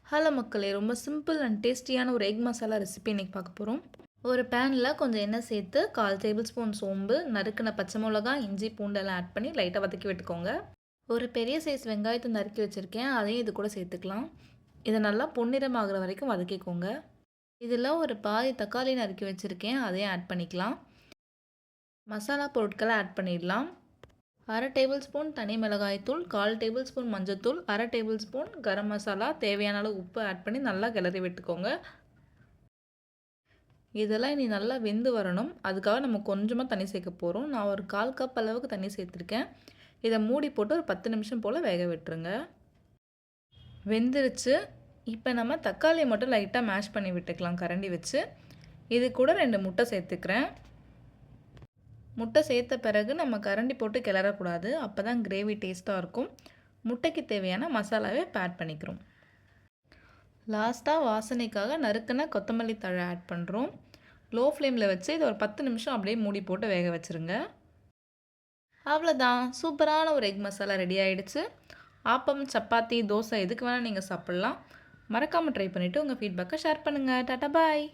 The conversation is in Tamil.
ஹலோ மக்களே! ரொம்ப சிம்பிள் அண்ட் டேஸ்டியான ஒரு எக் மசாலா ரெசிபி இன்றைக்கி பார்க்க போகிறோம். ஒரு பேனில் கொஞ்சம் எண்ணெய் சேர்த்து 1/4 டேபிள் ஸ்பூன் சோம்பு, நறுக்கின பச்சை மிளகாய், இஞ்சி, பூண்டெல்லாம் ஆட் பண்ணி லைட்டாக வதக்கி விட்டுக்கோங்க. ஒரு பெரிய சைஸ் வெங்காயத்தை நறுக்கி வச்சுருக்கேன், அதையும் இது கூட சேர்த்துக்கலாம். இதை நல்லா பொன்னிறமாகிற வரைக்கும் வதக்கிக்கோங்க. இதில் ஒரு பாதி தக்காளி நறுக்கி வச்சுருக்கேன், அதையும் ஆட் பண்ணிக்கலாம். மசாலா பொருட்களை ஆட் பண்ணிடலாம். 1/2 டேபிள் ஸ்பூன் தனி மிளகாய்த்தூள், 1/4 டேபிள் ஸ்பூன் மஞ்சத்தூள், 1/2 டேபிள் ஸ்பூன் கரம் மசாலா, தேவையான அளவு உப்பு ஆட் பண்ணி நல்லா கிளறி விட்டுக்கோங்க. இதெல்லாம் இனி நல்லா வெந்து வரணும். அதுக்காக நம்ம கொஞ்சமாக தண்ணி சேர்க்க போகிறோம். நான் ஒரு 1/4 கப் அளவுக்கு தண்ணி சேர்த்துருக்கேன். இதை மூடி போட்டு ஒரு 10 நிமிஷம் போல் வேக விட்டுருங்க. வெந்துருச்சு. இப்போ நம்ம தக்காளியை மட்டும் லைட்டாக மேஷ் பண்ணி விட்டுக்கலாம் கரண்டி வச்சு. இது கூட 2 முட்டை சேர்த்துக்கிறேன். முட்டை சேர்த்த பிறகு நம்ம கரண்டி போட்டு கிளறக்கூடாது, அப்போ தான் கிரேவி டேஸ்ட்டாக இருக்கும். முட்டைக்கு தேவையான மசாலாவை இப்போ ஆட் பண்ணிக்கிறோம். லாஸ்ட்டாக வாசனைக்காக நறுக்கின கொத்தமல்லி தழை ஆட் பண்ணுறோம். லோ ஃப்ளேமில் வச்சு இதை ஒரு 10 நிமிஷம் அப்படியே மூடி போட்டு வேக வச்சுருங்க. அவ்வளோதான், சூப்பரான ஒரு எக் மசாலா ரெடி ஆகிடுச்சு. ஆப்பம், சப்பாத்தி, தோசை எதுக்கு வேணால் நீங்கள் சாப்பிட்லாம். மறக்காமல் ட்ரை பண்ணிவிட்டு உங்கள் ஃபீட்பேக்கை ஷேர் பண்ணுங்கள். டாட்டா பாய்.